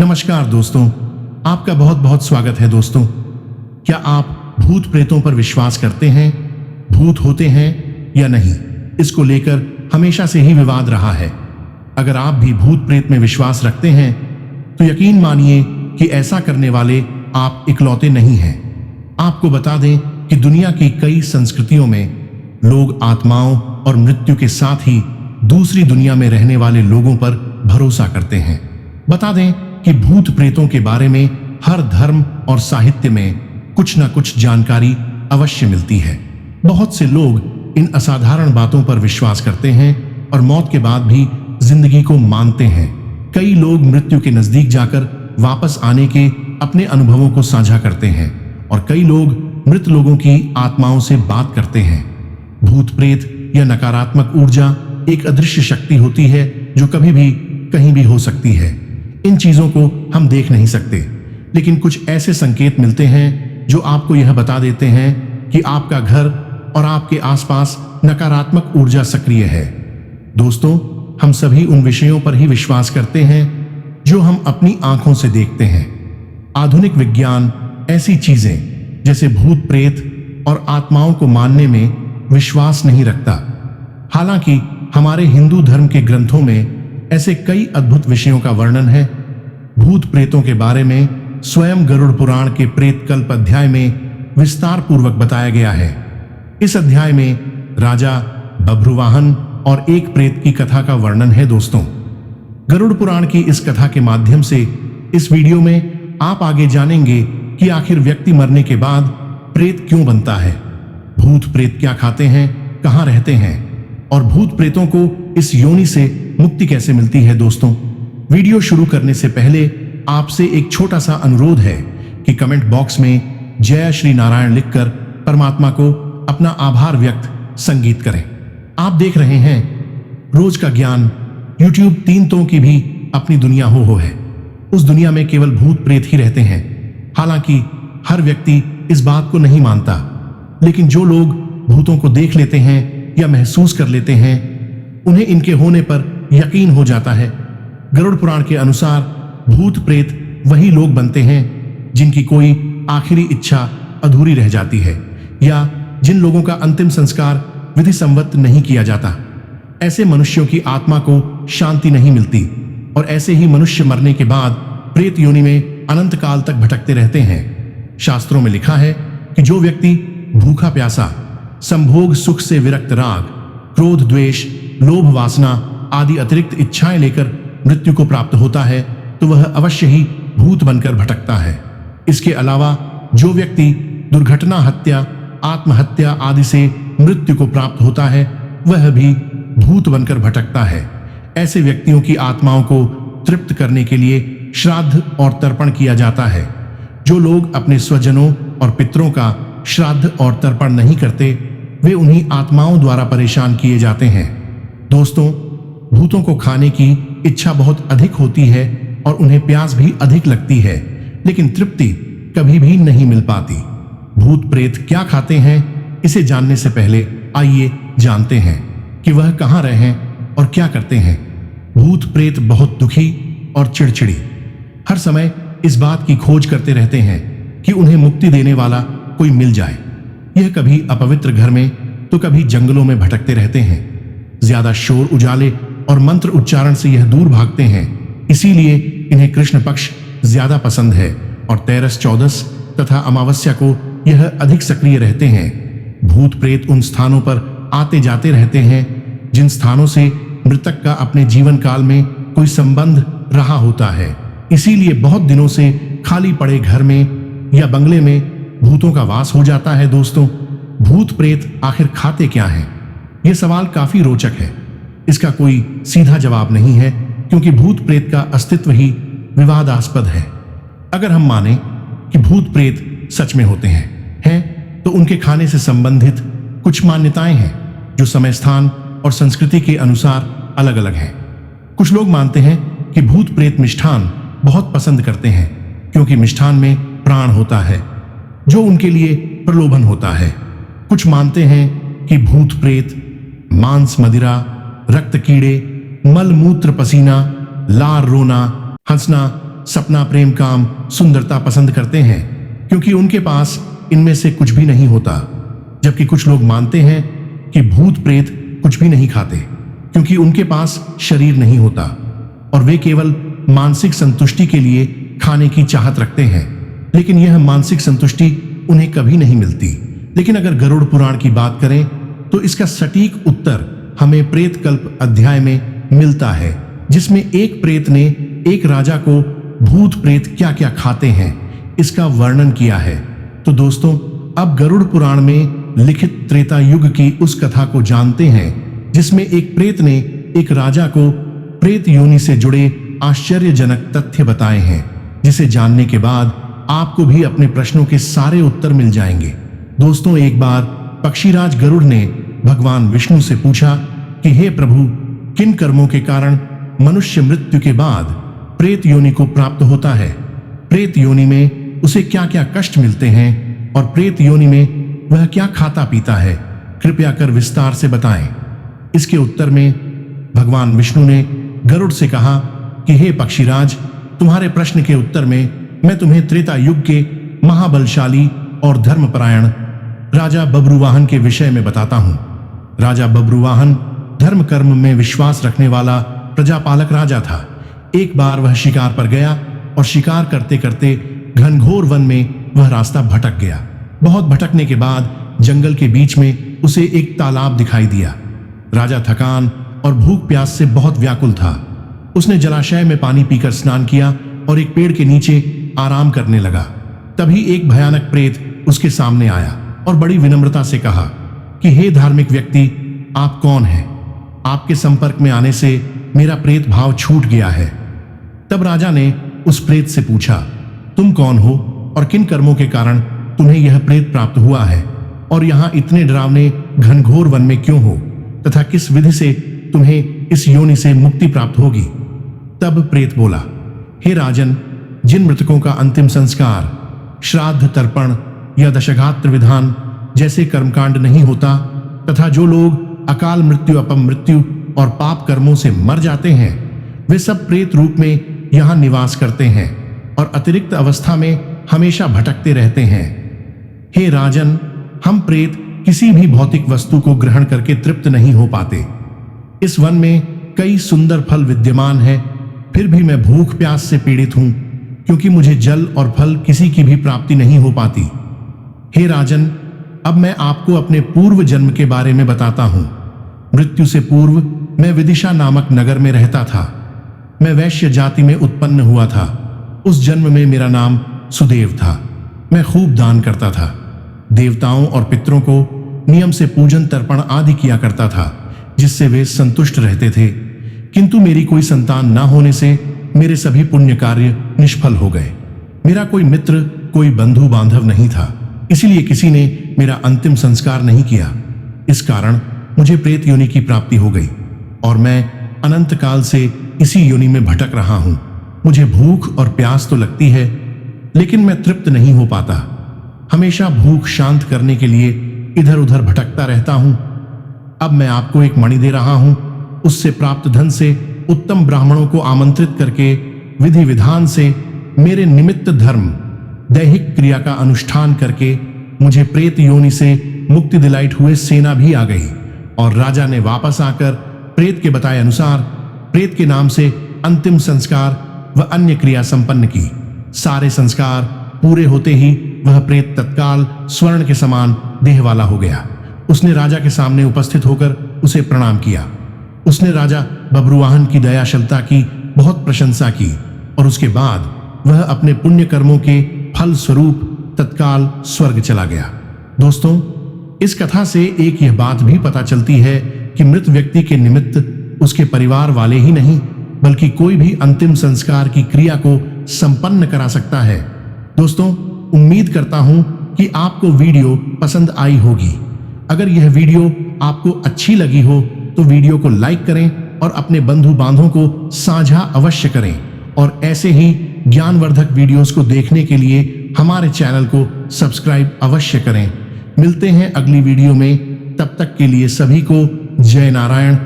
नमस्कार दोस्तों, आपका बहुत बहुत स्वागत है दोस्तों। क्या आप भूत प्रेतों पर विश्वास करते हैं? भूत होते हैं या नहीं, इसको लेकर हमेशा से ही विवाद रहा है। अगर आप भी भूत प्रेत में विश्वास रखते हैं तो यकीन मानिए कि ऐसा करने वाले आप इकलौते नहीं हैं। आपको बता दें कि दुनिया की कई संस्कृतियों में लोग आत्माओं और मृत्यु के साथ ही दूसरी दुनिया में रहने वाले लोगों पर भरोसा करते हैं। बता दें कि भूत प्रेतों के बारे में हर धर्म और साहित्य में कुछ न कुछ जानकारी अवश्य मिलती है। बहुत से लोग इन असाधारण बातों पर विश्वास करते हैं और मौत के बाद भी जिंदगी को मानते हैं। कई लोग मृत्यु के नजदीक जाकर वापस आने के अपने अनुभवों को साझा करते हैं और कई लोग मृत लोगों की आत्माओं से बात करते हैं। भूत प्रेत या नकारात्मक ऊर्जा एक अदृश्य शक्ति होती है जो कभी भी कहीं भी हो सकती है। इन चीजों को हम देख नहीं सकते, लेकिन कुछ ऐसे संकेत मिलते हैं जो आपको यह बता देते हैं कि आपका घर और आपके आसपास नकारात्मक ऊर्जा सक्रिय है। दोस्तों, हम सभी उन विषयों पर ही विश्वास करते हैं जो हम अपनी आंखों से देखते हैं। आधुनिक विज्ञान ऐसी चीजें जैसे भूत प्रेत और आत्माओं को मानने में विश्वास नहीं रखता। हालांकि हमारे हिंदू धर्म के ग्रंथों में ऐसे कई अद्भुत विषयों का वर्णन है। भूत प्रेतों के बारे में स्वयं गरुड़ पुराण के प्रेत कल्प अध्याय में विस्तार पूर्वक बताया गया है। इस अध्याय में राजा बभ्रुवाहन और एक प्रेत की कथा का वर्णन है। दोस्तों, गरुड़ पुराण की इस कथा के माध्यम से इस वीडियो में आप आगे जानेंगे कि आखिर व्यक्ति मरने के बाद प्रेत क्यों बनता है, भूत प्रेत क्या खाते हैं, कहां रहते हैं और भूत प्रेतों को इस योनि से मुक्ति कैसे मिलती है। दोस्तों, वीडियो शुरू करने से पहले आपसे एक छोटा सा अनुरोध है कि कमेंट बॉक्स में जय श्री नारायण लिखकर परमात्मा को अपना आभार व्यक्त संगीत करें। आप देख रहे हैं रोज का ज्ञान। यूट्यूब तीन तों की भी अपनी दुनिया हो है। उस दुनिया में केवल भूत प्रेत ही रहते हैं। हालांकि हर व्यक्ति इस बात को नहीं मानता, लेकिन जो लोग भूतों को देख लेते हैं या महसूस कर लेते हैं उन्हें इनके होने पर यकीन हो जाता है। गरुड़ पुराण के अनुसार भूत प्रेत वही लोग बनते हैं जिनकी कोई आखिरी इच्छा अधूरी रह जाती है या जिन लोगों का अंतिम संस्कार विधि संवत नहीं किया जाता। ऐसे मनुष्यों की आत्मा को शांति नहीं मिलती और ऐसे ही मनुष्य मरने के बाद प्रेत योनि में अनंत काल तक भटकते रहते हैं। शास्त्रों में लिखा है कि जो व्यक्ति भूखा प्यासा, संभोग सुख से विरक्त, राग क्रोध द्वेष लोभ वासना आदि अतिरिक्त इच्छाएं लेकर मृत्यु को प्राप्त होता है तो वह अवश्य ही भूत बनकर भटकता है। इसके अलावा जो व्यक्ति दुर्घटना, हत्या, आत्महत्या आदि से मृत्यु को प्राप्त होता है वह भी भूत बनकर भटकता है। ऐसे व्यक्तियों की आत्माओं को तृप्त करने के लिए श्राद्ध और तर्पण किया जाता है। जो लोग अपने स्वजनों और पितरों का श्राद्ध और तर्पण नहीं करते वे उन्हीं आत्माओं द्वारा परेशान किए जाते हैं। दोस्तों, भूतों को खाने की इच्छा बहुत अधिक होती है और उन्हें प्यास भी अधिक लगती है, लेकिन तृप्ति कभी भी नहीं मिल पाती। भूत प्रेत क्या खाते हैं, इसे जानने से पहले आइए जानते हैं कि वह कहां रहे और क्या करते हैं। भूत प्रेत बहुत दुखी और चिड़चिड़ी हर समय इस बात की खोज करते रहते हैं कि उन्हें मुक्ति देने वाला कोई मिल जाए। यह कभी अपवित्र घर में तो कभी जंगलों में भटकते रहते हैं। ज्यादा शोर, उजाले और मंत्र उच्चारण से यह दूर भागते हैं। इसीलिए इन्हें कृष्ण पक्ष ज्यादा पसंद है और तेरस, चौदस तथा अमावस्या को यह अधिक सक्रिय रहते हैं। भूत प्रेत उन स्थानों पर आते जाते रहते हैं जिन स्थानों से मृतक का अपने जीवन काल में कोई संबंध रहा होता है। इसीलिए बहुत दिनों से खाली पड़े घर में या बंगले में भूतों का वास हो जाता है। दोस्तों, भूत प्रेत आखिर खाते क्या हैं? यह सवाल काफी रोचक है। इसका कोई सीधा जवाब नहीं है क्योंकि भूत प्रेत का अस्तित्व ही विवादास्पद है। अगर हम माने कि भूत प्रेत सच में होते हैं तो उनके खाने से संबंधित कुछ मान्यताएं हैं जो समय, स्थान और संस्कृति के अनुसार अलग अलग हैं। कुछ लोग मानते हैं कि भूत प्रेत मिष्ठान बहुत पसंद करते हैं क्योंकि मिष्ठान में प्राण होता है जो उनके लिए प्रलोभन होता है। कुछ मानते हैं कि भूत प्रेत मांस, मदिरा, रक्त कीड़े, मल मूत्र, पसीना, लार, रोना, हंसना सपना, प्रेम, काम, सुंदरता पसंद करते हैं क्योंकि उनके पास इनमें से कुछ भी नहीं होता। जबकि कुछ लोग मानते हैं कि भूत प्रेत कुछ भी नहीं खाते क्योंकि उनके पास शरीर नहीं होता और वे केवल मानसिक संतुष्टि के लिए खाने की चाहत रखते हैं, लेकिन यह मानसिक संतुष्टि उन्हें कभी नहीं मिलती। लेकिन अगर गरुड़ पुराण की बात करें तो इसका सटीक उत्तर हमें प्रेत कल्प अध्याय में मिलता है, जिसमें एक प्रेत ने एक राजा को भूत प्रेत क्या क्या खाते हैं इसका वर्णन किया है। तो दोस्तों, अब गरुड़ पुराण में लिखित त्रेता युग की उस कथा को जानते हैं जिसमें एक प्रेत ने एक राजा को प्रेत योनि से जुड़े आश्चर्यजनक तथ्य बताए हैं, जिसे जानने के बाद आपको भी अपने प्रश्नों के सारे उत्तर मिल जाएंगे। दोस्तों, एक बार पक्षीराज गरुड़ ने भगवान विष्णु से पूछा कि हे प्रभु, किन कर्मों के कारण मनुष्य मृत्यु के बाद प्रेत योनि को प्राप्त होता है? प्रेत योनि में उसे क्या क्या कष्ट मिलते हैं और प्रेत योनि में वह क्या खाता पीता है? कृपया कर विस्तार से बताएं। इसके उत्तर में भगवान विष्णु ने गरुड़ से कहा कि हे पक्षीराज, तुम्हारे प्रश्न के उत्तर में मैं तुम्हें त्रेता युग के महाबलशाली और धर्मपरायण राजा बब्रुवाहन के विषय में बताता हूं। राजा बब्रुवाहन धर्म कर्म में विश्वास रखने वाला प्रजापालक राजा था। एक बार वह शिकार पर गया और शिकार करते करते घनघोर वन में वह रास्ता भटक गया। बहुत भटकने के बाद जंगल के बीच में उसे एक तालाब दिखाई दिया। राजा थकान और भूख प्यास से बहुत व्याकुल था। उसने जलाशय में पानी पीकर स्नान किया और एक पेड़ के नीचे आराम करने लगा। तभी एक भयानक प्रेत उसके सामने आया और बड़ी विनम्रता से कहा कि हे धार्मिक व्यक्ति, आप कौन हैं? आपके संपर्क में आने से मेरा प्रेत भाव छूट गया है। तब राजा ने उस प्रेत से पूछा, तुम कौन हो और किन कर्मों के कारण तुम्हें यह प्रेत प्राप्त हुआ है और यहाँ इतने डरावने घनघोर वन में क्यों हो तथा किस विधि से तुम्हें इस योनि से मुक्ति प्राप्त होगी? तब प्रेत बोला, हे राजन, जिन मृतकों का अंतिम संस्कार, श्राद्ध, तर्पण या दशगात्र विधान जैसे कर्मकांड नहीं होता तथा जो लोग अकाल मृत्यु, अपमृत्यु और पाप कर्मों से मर जाते हैं, वे सब प्रेत रूप में यहाँ निवास करते हैं और अतिरिक्त अवस्था में हमेशा भटकते रहते हैं। हे राजन, हम प्रेत किसी भी भौतिक वस्तु को ग्रहण करके तृप्त नहीं हो पाते। इस वन में कई सुंदर फल विद्यमान है, फिर भी मैं भूख प्यास से पीड़ित हूं क्योंकि मुझे जल और फल किसी की भी प्राप्ति नहीं हो पाती। हे राजन, अब मैं आपको अपने पूर्व जन्म के बारे में बताता हूं। मृत्यु से पूर्व मैं विदिशा नामक नगर में रहता था। मैं वैश्य जाति में उत्पन्न हुआ था। उस जन्म में मेरा नाम सुदेव था। मैं खूब दान करता था। देवताओं और पितरों को नियम से पूजन, तर्पण आदि किया करता था, जिससे वे संतुष्ट रहते थे। किंतु मेरी कोई संतान ना होने से मेरे सभी पुण्य कार्य निष्फल हो गए। मेरा कोई मित्र, कोई बंधु बांधव नहीं था, इसलिए किसी ने मेरा अंतिम संस्कार नहीं किया। इस कारण मुझे प्रेत योनि की प्राप्ति हो गई और मैं अनंत काल से इसी योनि में भटक रहा हूं। मुझे भूख और प्यास तो लगती है, लेकिन मैं तृप्त नहीं हो पाता। हमेशा भूख शांत करने के लिए इधर उधर भटकता रहता हूं। अब मैं आपको एक मणि दे रहा हूं। उससे प्राप्त धन से उत्तम ब्राह्मणों को आमंत्रित करके विधि विधान से मेरे निमित्त धर्म दैहिक क्रिया का अनुष्ठान करके मुझे प्रेत योनि से मुक्ति दिलाइत हुए सेना भी आ गई और राजा ने वापस आकर प्रेत के बताए अनुसार प्रेत के नाम से अंतिम संस्कार व अन्य क्रिया संपन्न की। सारे संस्कार पूरे होते ही वह प्रेत तत्काल स्वर्ण के समान देह वाला हो गया। उसने राजा के सामने उपस्थित होकर उसे प्रणाम किया। उसने राजा बब्रुवाहन की दयाशीलता की बहुत प्रशंसा की और उसके बाद वह अपने पुण्य कर्मों के फल स्वरूप तत्काल स्वर्ग चला गया। दोस्तों, इस कथा से एक यह बात भी पता चलती है कि मृत व्यक्ति के निमित्त उसके परिवार वाले ही नहीं बल्कि कोई भी अंतिम संस्कार की क्रिया को संपन्न करा सकता है। दोस्तों, उम्मीद करता हूं कि आपको वीडियो पसंद आई होगी। अगर यह वीडियो आपको अच्छी लगी हो तो वीडियो को लाइक करें और अपने बंधु बांधों को साझा अवश्य करें और ऐसे ही ज्ञानवर्धक वीडियोस को देखने के लिए हमारे चैनल को सब्सक्राइब अवश्य करें। मिलते हैं अगली वीडियो में, तब तक के लिए सभी को जय नारायण।